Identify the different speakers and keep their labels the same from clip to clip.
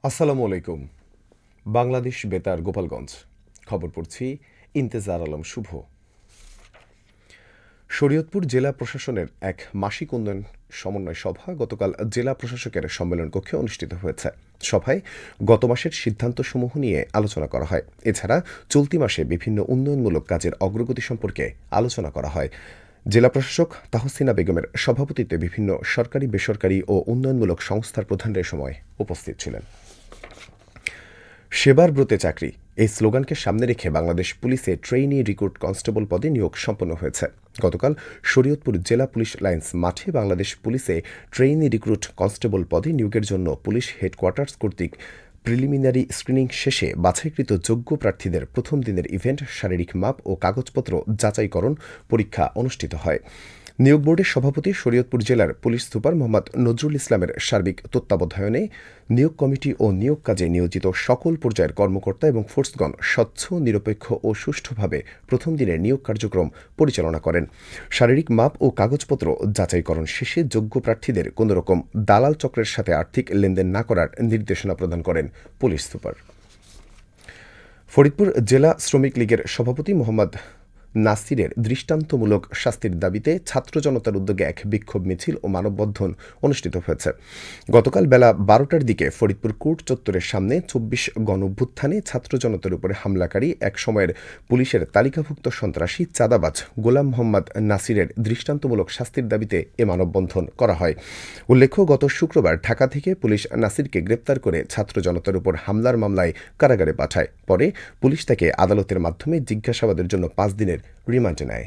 Speaker 1: আসসালামু আলাইকুম। বাংলাদেশ বেতার গোপালগঞ্জ খবর পড়ছি ইন্তেজার আলম শুভ। শরীয়তপুর জেলা প্রশাসনের এক মাসিক উন্নয়ন সমন্বয় সভা গতকাল জেলা প্রশাসকের সম্মেলন কক্ষে অনুষ্ঠিত হয়েছে। সভায় গত মাসের সিদ্ধান্তসমূহ নিয়ে আলোচনা করা হয়। এছাড়া চলতি মাসে বিভিন্ন উন্নয়নমূলক কাজের অগ্রগতি সম্পর্কে আলোচনা করা হয়। জেলা প্রশাসক তাহসিনা বেগমের সভাপতিত্বে বিভিন্ন সরকারি, বেসরকারি ও উন্নয়নমূলক সংস্থার প্রধানরা এ সময় উপস্থিত ছিলেন। সেবার ব্রতে চাকরি এই স্লোগানকে সামনে রেখে বাংলাদেশ পুলিশে ট্রেইনি রিক্রুট কনস্টেবল পদে নিয়োগ সম্পন্ন হয়েছে। গতকাল শরীয়তপুর জেলা পুলিশ লাইন্স মাঠে বাংলাদেশ পুলিশে ট্রেইনি রিক্রুট কনস্টেবল পদে নিয়োগের জন্য পুলিশ হেডকোয়ার্টার্স কর্তৃক প্রিলিমিনারি স্ক্রিনিং শেষে বাছাইকৃত যোগ্য প্রার্থীদের প্রথম দিনের ইভেন্ট শারীরিক মাপ ও কাগজপত্র যাচাইকরণ পরীক্ষা অনুষ্ঠিত হয়। নিয়োগ বোর্ডের সভাপতি শরীয়তপুর জেলার পুলিশ সুপার মোহাম্মদ নজরুল ইসলামের সার্বিক তত্ত্বাবধানে নিয়োগ কমিটি ও নিয়োগ কাজে নিয়োজিত সকল পর্যায়ের কর্মকর্তা এবং ফোর্সগণ স্বচ্ছ, নিরপেক্ষ ও সুষ্ঠুভাবে প্রথম দিনের নিয়োগ কার্যক্রম পরিচালনা করেন। শারীরিক মাপ ও কাগজপত্র যাচাইকরণ শেষে যোগ্য প্রার্থীদের কোনোরকম দালাল চক্রের সাথে আর্থিক লেনদেন না করার নির্দেশনা প্রদান করেন পুলিশ সুপার। ফরিদপুর জেলা শ্রমিক লীগের সভাপতি মোহাম্মদ নাসিরের দৃষ্টান্তমূলক শাস্তির দাবিতে ছাত্র জনতার উদ্যোগে এক বিক্ষোভ মিছিল ও মানববন্ধন অনুষ্ঠিত হয়েছে। গতকাল বেলা 12টার দিকে ফরিদপুর কোর্ট চত্বরের সামনে ২৪ গণঅভ্যুত্থানে ছাত্র জনতার উপরে হামলাকারী এক সময়ের পুলিশের তালিকাভুক্ত সন্ত্রাসী চাঁদাবাজ গোলাম মোহাম্মদ নাসিরের দৃষ্টান্তমূলক শাস্তির দাবিতে এ মানববন্ধন করা হয়। উল্লেখ্য, গত শুক্রবার ঢাকা থেকে পুলিশ নাসিরকে গ্রেপ্তার করে ছাত্র জনতার উপর হামলার মামলায় কারাগারে পাঠায়। পরে পুলিশ তাকে আদালতের মাধ্যমে জিজ্ঞাসাবাদের জন্য 5 দিনের রিমান্ডে নেয়।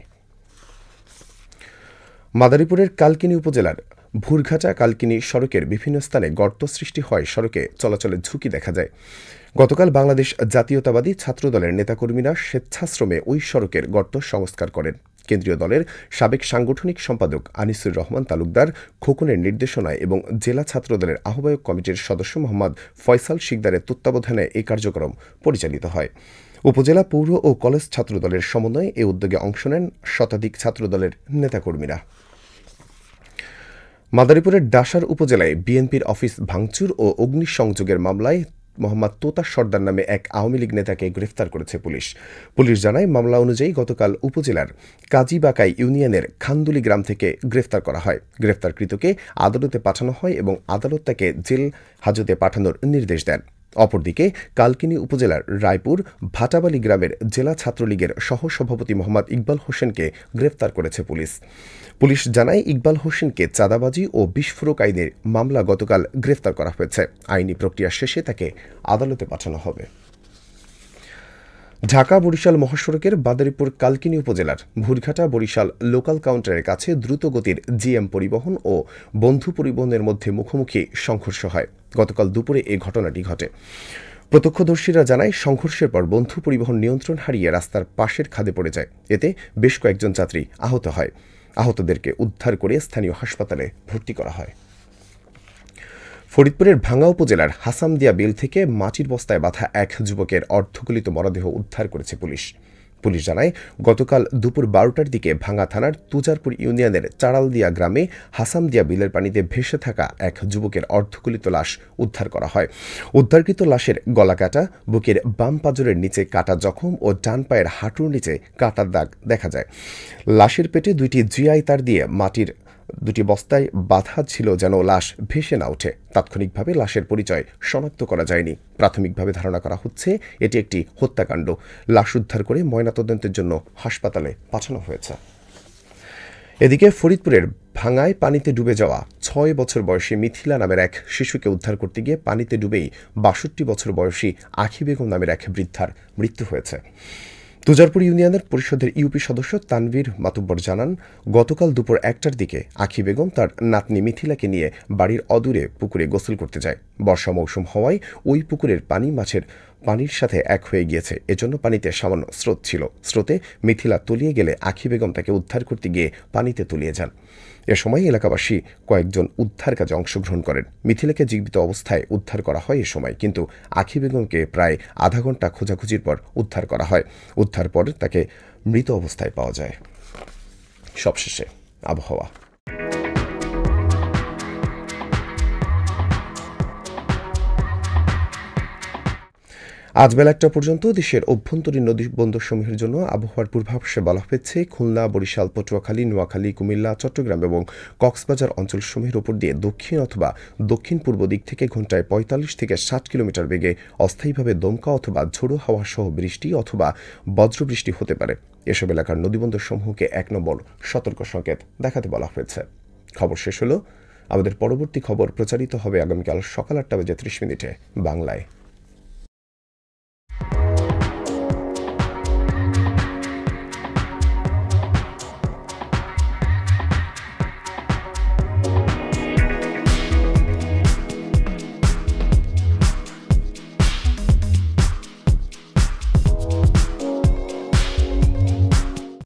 Speaker 1: মাদারীপুরের কালকিনি উপজেলার ভুরঘাটা কালকিনি সড়কের বিভিন্ন স্থানে গর্ত সৃষ্টি হয়, সড়কে চলাচলের ঝুঁকি দেখা যায়। গতকাল বাংলাদেশ জাতীয়তাবাদী ছাত্রদলের নেতাকর্মীরা স্বেচ্ছাশ্রমে ওই সড়কের গর্ত সংস্কার করেন। কেন্দ্রীয় দলের সাবেক সাংগঠনিক সম্পাদক আনিসুর রহমান তালুকদার খোকনের নির্দেশনায় এবং জেলা ছাত্রদলের আহ্বায়ক কমিটির সদস্য মোহাম্মদ ফয়সাল শিকদারের তত্ত্বাবধানে এই কার্যক্রম পরিচালিত হয়। উপজেলা পৌর ও কলেজ ছাত্রদলের সমন্বয়ে এ উদ্যোগে অংশ নেন শতাধিক ছাত্রদলের নেতাকর্মীরা। মাদারীপুরের ডাসার উপজেলায় বিএনপির অফিস ভাঙচুর ও অগ্নিসংযোগের মামলায় মোহাম্মদ তোতা সর্দার নামে এক আওয়ামী লীগ নেতাকে গ্রেফতার করেছে পুলিশ। পুলিশ জানায়, মামলা অনুযায়ী গতকাল উপজেলার কাজীবাকাই ইউনিয়নের খান্দুলি গ্রাম থেকে গ্রেফতার করা হয়। গ্রেফতারকৃতকে আদালতে পাঠানো হয় এবং আদালত তাকে জেল হাজতে পাঠানোর নির্দেশ দেন। অপরদিকে কালকিনি উপজেলার রায়পুর ভাটাবালি গ্রামের জেলা ছাত্রলীগের সহসভাপতি মোহাম্মদ ইকবাল হোসেনকে গ্রেফতার করেছে পুলিশ। পুলিশ জানায়, ইকবাল হোসেনকে চাঁদাবাজি ও বিস্ফোরক আইনের মামলা গতকাল গ্রেফতার করা হয়েছে। আইনি প্রক্রিয়া শেষে তাকে আদালতে পাঠানো হবে। ঢাকা বরিশাল মহাসড়কের বাদারীপুর কালকিনি উপজেলার ভুরঘাটা বরিশাল লোকাল কাউন্টারের কাছে দ্রুতগতির জিএম পরিবহন ও বন্ধু পরিবহনের মধ্যে মুখোমুখি সংঘর্ষ হয়। গতকাল দুপুরে এ ঘটনাটি ঘটে। প্রত্যক্ষদর্শীরা জানায়, সংঘর্ষের পর বন্ধু পরিবহন নিয়ন্ত্রণ হারিয়ে রাস্তার পাশের খাদে পড়ে যায়। এতে বেশ কয়েকজন যাত্রী আহত হয়। আহতদেরকে উদ্ধার করে স্থানীয় হাসপাতালে ভর্তি করা হয়। ফরিদপুরের ভাঙ্গা উপজেলার হাসামদিয়া বিল থেকে মাটির বস্তায় বাঁধা এক যুবকের অর্ধগলিত মরদেহ উদ্ধার করেছে পুলিশ। পুলিশ জানায়, গতকাল দুপুর 12টার দিকে ভাঙ্গা থানার তুজারপুর ইউনিয়নের চাড়ালদিয়া গ্রামে হাসামদিয়া বিলের পানিতে ভেসে থাকা এক যুবকের অর্ধগলিত লাশ উদ্ধার করা হয়। উদ্ধারকৃত লাশের গলাকাটা, বুকের বাম পাঁজরের নিচে কাটা জখম ও ডান পায়ের হাঁটুর নিচে কাটার দাগ দেখা যায়। লাশের পেটে 2টি জিআই তার দিয়ে মাটির 2টি বস্তায় বাঁধা ছিল যেন লাশ ভেসে না ওঠে। তাৎক্ষণিকভাবে লাশের পরিচয় শনাক্ত করা যায়নি। প্রাথমিকভাবে ধারণা করা হচ্ছে এটি একটি হত্যাকাণ্ড। লাশ উদ্ধার করে ময়নাতদন্তের জন্য হাসপাতালে পাঠানো হয়েছে। এদিকে ফরিদপুরের ভাঙ্গায় পানিতে ডুবে যাওয়া 6 বছর বয়সী মিথিলা নামের এক শিশুকে উদ্ধার করতে গিয়ে পানিতে ডুবেই 62 বছর বয়সী আখি বেগম নামের এক বৃদ্ধার মৃত্যু হয়েছে। তুজারপুর ইউনিয়নের পরিষদের ইউপি সদস্য তানভীর মাতুব্বর জানান, গতকাল দুপুর 1টার দিকে আখি বেগম তার নাতনি মিথিলাকে নিয়ে বাড়ির অদূরে পুকুরে গোসল করতে যায়। বর্ষা মৌসুম হওয়ায় ওই পুকুরের পানি মাছের পানির সাথে এক হয়ে গিয়েছে। এজন্য পানিতে সামান্য স্রোত ছিল। স্রোতে মিথিলা তলিয়ে গেলে আখি বেগম তাকে উদ্ধার করতে গিয়ে পানিতে তলিয়ে যান। এ সময় এলাকাবাসী কয়েকজন উদ্ধার কাজে অংশগ্রহণ করেন। মিথিলাকে জীবিত অবস্থায় উদ্ধার করা হয় এ সময়, কিন্তু আখি বেগমকে প্রায় আধা ঘন্টা খোঁজাখুঁজির পর উদ্ধার করা হয়। উদ্ধার পর তাকে মৃত অবস্থায় পাওয়া যায়। সবশেষে আবহাওয়া। আজ বেলা ১টা পর্যন্ত দেশের অভ্যন্তরীণ নদী বন্দরসমূহের জন্য আবহাওয়ার পূর্বাভাসে বলা হয়েছে, খুলনা, বরিশাল, পটুয়াখালী, নোয়াখালী, কুমিল্লা, চট্টগ্রাম এবং কক্সবাজার অঞ্চলসমূহের উপর দিয়ে দক্ষিণ অথবা দক্ষিণ পূর্ব দিক থেকে ঘণ্টায় ৪৫ থেকে ৬০ কিলোমিটার বেগে অস্থায়ীভাবে দমকা অথবা ঝোড়ো হাওয়া সহ বৃষ্টি অথবা বজ্রবৃষ্টি হতে পারে। এসব এলাকার নদীবন্দরসমূহকে ১ নম্বর সতর্ক সংকেত দেখাতে বলা হয়েছে। খবর শেষ হলো। আমাদের পরবর্তী খবর প্রচারিত হবে আগামীকাল সকাল ৮টা বেজে ৩০ মিনিটে বাংলায়।